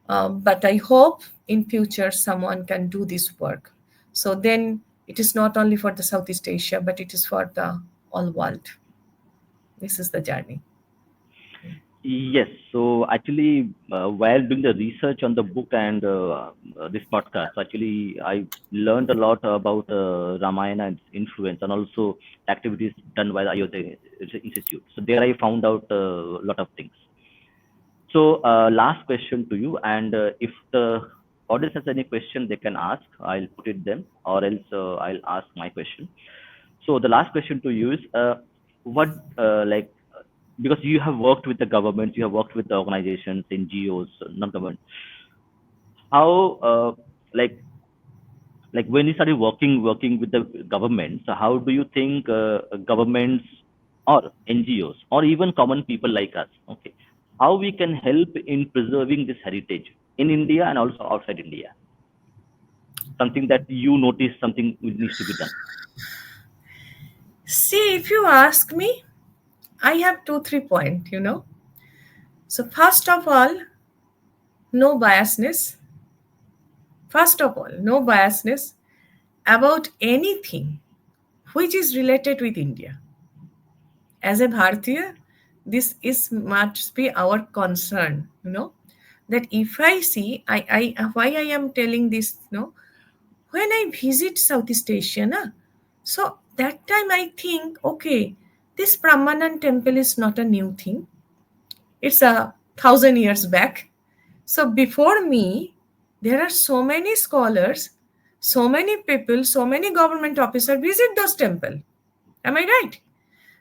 But I hope in future someone can do this work. So then it is not only for the Southeast Asia, but it is for the all world. This is the journey. Yes. So actually, while doing the research on the book and this podcast, actually, I learned a lot about Ramayana and its influence, and also activities done by the Ayodhya Institute. So there I found out a lot of things. So last question to you, and if the audience has any question, they can ask. I'll put it them, or else I'll ask my question. So the last question to you is, what like because you have worked with the government, you have worked with the organizations, NGOs, non-government. How like when you started working with the government, so how do you think governments or NGOs or even common people like us, okay, how we can help in preserving this heritage in India and also outside India? Something that you notice, something which needs to be done. See, if you ask me, I have 2 3 points. So first of all, no biasness. First of all, no biasness. about anything which is related with India. As a Bharatiya, this is must be our concern, that if I see, why I am telling this, when I visit Southeast Asia, so that time I think, okay, this Brahmanan temple is not a new thing. It's 1,000 years back. So before me, there are so many scholars, so many people, so many government officers visit those temple. Am I right?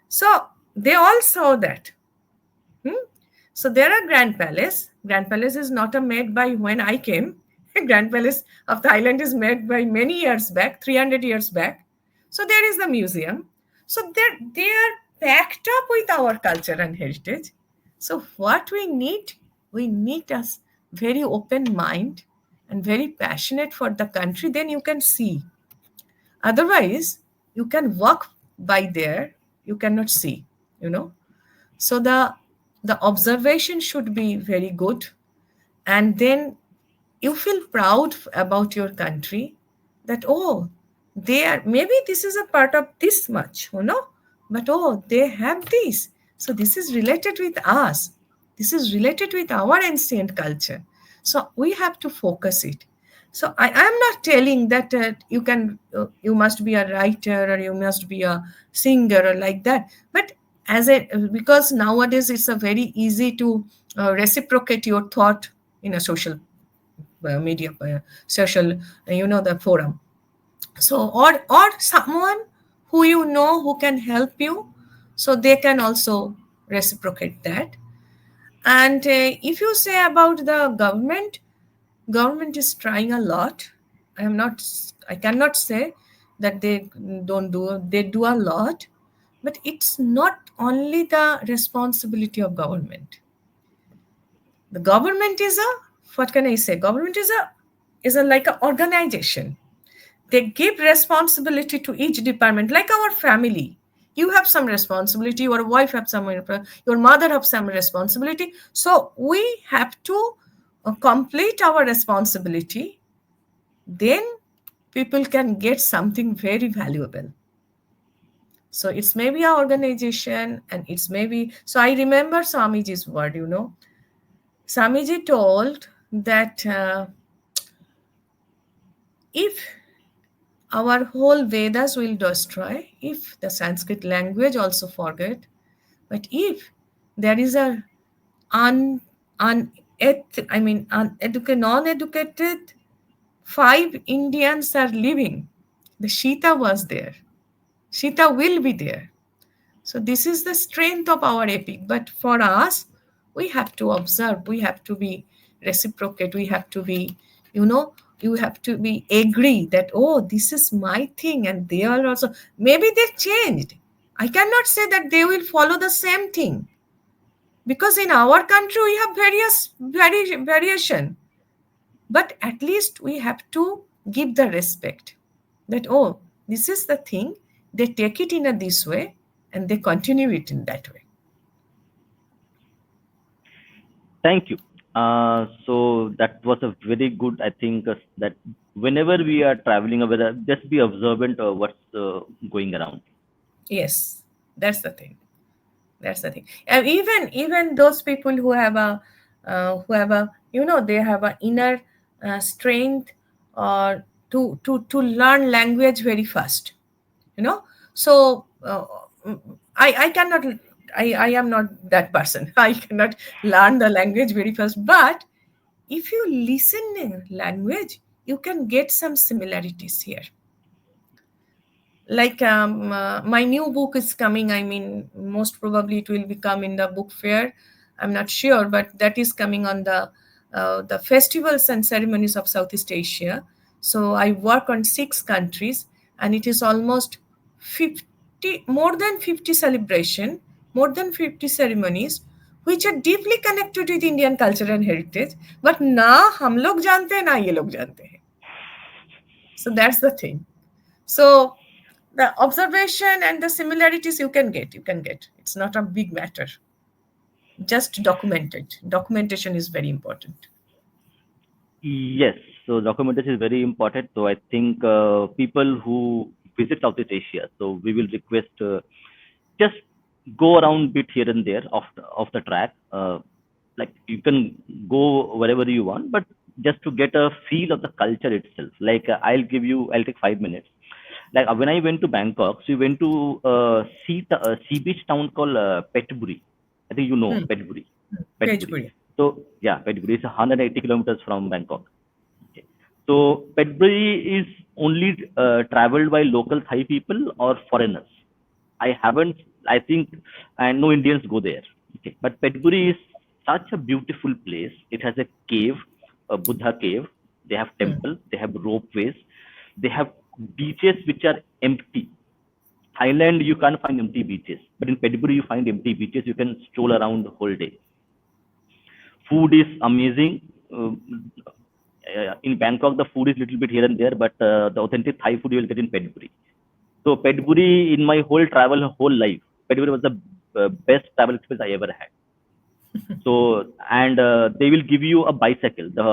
So they all saw that. Hmm? So there are Grand Palace. Grand Palace is not a made by when I came. Grand Palace of Thailand is made by many years back, 300 years back. So there is the museum. So they are packed up with our culture and heritage. So what we need a very open mind and very passionate for the country. Then you can see. Otherwise, you can walk by there, you cannot see. You know. So the observation should be very good, and then you feel proud about your country, that oh, they are, maybe this is a part of this much, but oh, they have this, so this is related with us, this is related with our ancient culture, so we have to focus it. So I am not telling that you must be a writer or you must be a singer or like that, but as a, because nowadays it's a very easy to reciprocate your thought in a social media, social, the forum. So or someone who who can help you, so they can also reciprocate that. And if you say about the government is trying a lot. I cannot say that they don't do, they do a lot, but it's not only the responsibility of government. The government is a, what can I say, government is a like an organization. They give responsibility to each department, like our family. You have some responsibility, your wife have some, your mother have some responsibility, so we have to complete our responsibility, then people can get something very valuable. So it's maybe our organization, and it's maybe, so I remember Swamiji's word, Swamiji told that if our whole Vedas will destroy, if the Sanskrit language also forget, but if there is a non-educated 5 Indians are living, the Sita was there. Sita will be there. So this is the strength of our epic. But for us, we have to observe, we have to be reciprocate, we have to be, you have to be agree that, oh, this is my thing, and they are also, maybe they changed. I cannot say that they will follow the same thing. Because in our country we have variation. But at least we have to give the respect that, oh, this is the thing, they take it in a this way, and they continue it in that way. Thank you. So that was a very good. I think that whenever we are traveling, or whether just be observant of what's going around. Yes, that's the thing. That's the thing. And even those people who have a they have a inner strength, or to learn language very fast. So I cannot. I am not that person. I cannot learn the language very fast. But if you listen in language, you can get some similarities here. Like my new book is coming, I mean, most probably it will become in the book fair, I'm not sure, but that is coming on the festivals and ceremonies of Southeast Asia. So I work on 6 countries, and it is almost 50, more than 50 celebration, more than 50 ceremonies, which are deeply connected with Indian culture and heritage, but na hum log jante hain, na ye log jante hain. So that's the thing. So the observation and the similarities you can get. It's not a big matter. Just document it. Documentation is very important. Yes. So documentation is very important. So I think people who visit Southeast Asia, so we will request just go around bit here and there off the track. Like you can go wherever you want, but just to get a feel of the culture itself. Like I'll take 5 minutes. Like when I went to Bangkok, so we went to sea beach town called Petburi. I think you know Hmm. Petburi. Petburi. Pejburi. So yeah, Petburi is 180 kilometers from Bangkok. Okay. So Petbury is only traveled by local Thai people or foreigners. I haven't, I think, and no Indians go there. Okay. But Petbury is such a beautiful place. It has a cave, a Buddha cave. They have Hmm. temple. They have ropeways. They have beaches which are empty. Thailand, you can't find empty beaches, but in Petbury, you find empty beaches. You can stroll around the whole day. Food is amazing. In Bangkok, the food is little bit here and there, but the authentic Thai food you will get in Petbury. So Petbury, in my whole travel, whole life, Petbury was the best travel experience I ever had. So and they will give you a bicycle. The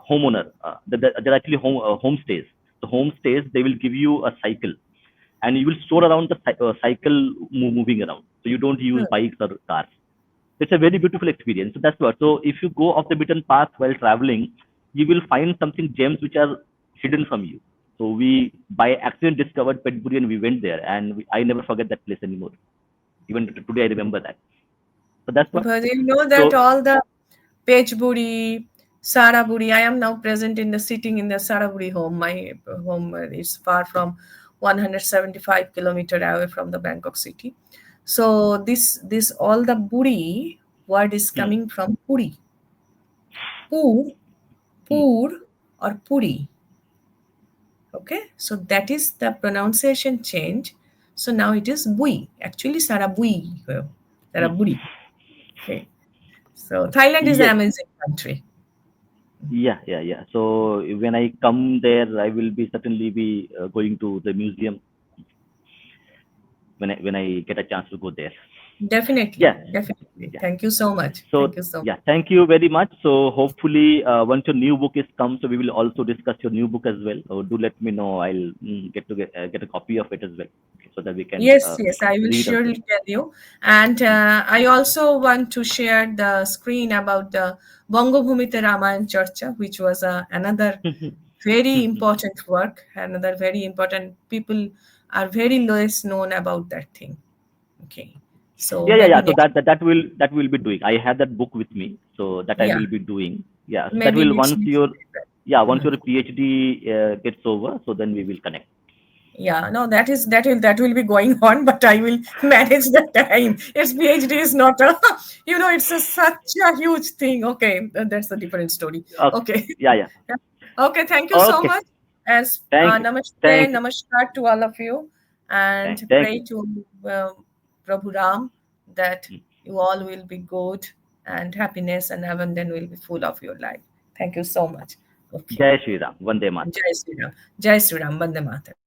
homeowner, they're actually homestays. The homestays they will give you a cycle, and you will store around the cycle moving around. So you don't use Hmm. bikes or cars. It's a very beautiful experience. So that's what. So if you go off the beaten path while traveling, you will find something gems which are hidden from you. So we by accident discovered Petbury and we went there, and I never forget that place anymore. Even today, I remember that. So that's what. But you know that So all the Pejburi, Saraburi, I am now present in the sitting in the Saraburi home. My home is far from 175 kilometer away from the Bangkok city. So this all the buri word is hmm, coming from puri. Pur, hmm, pur or puri. Okay, so that is the pronunciation change. So now it is bui. Actually, Sarabui. hmm. Saraburi. Okay. So Thailand is an Yes, amazing country. yeah, yeah, yeah. So when I come there, I will be certainly be going to the museum when I get a chance to go there. Definitely, Yes, definitely. yeah. Thank you so much. So Thank you so much. yeah, thank you very much. So hopefully, once your new book is come, so we will also discuss your new book as well. So do let me know. I'll get a copy of it as well, okay, so that we can Yes, yes, I will read as well. surely tell you. And Mm. I also want to share the screen about the Bangabhumite Ramayan Charcha, which was another very important work, another very important people are very less known about that thing. Okay. So Yeah, yeah, maybe yeah. So next, that will be doing. I have that book with me, so that I yeah, will be doing. Yeah, so that maybe will next once week. your yeah once Mhm. your PhD gets over, so then we will connect. Yeah, no, that will be going on, but I will manage the time. Its PhD is not a, it's such a huge thing. Okay, that's a different story. Okay. Okay, Yeah, yeah. okay, thank you so Okay. much. As Thank you. namaste, Thank you. namaskar to all of you, and Thank pray you. to Prabhu Ram that Mm. you all will be good and happiness and abundance will be full of your life. Thank you so much. Okay, Jai Shri Ram. Vande Mataram. Jai Sri Ram, Jai Sri Ram, Bande Mataram.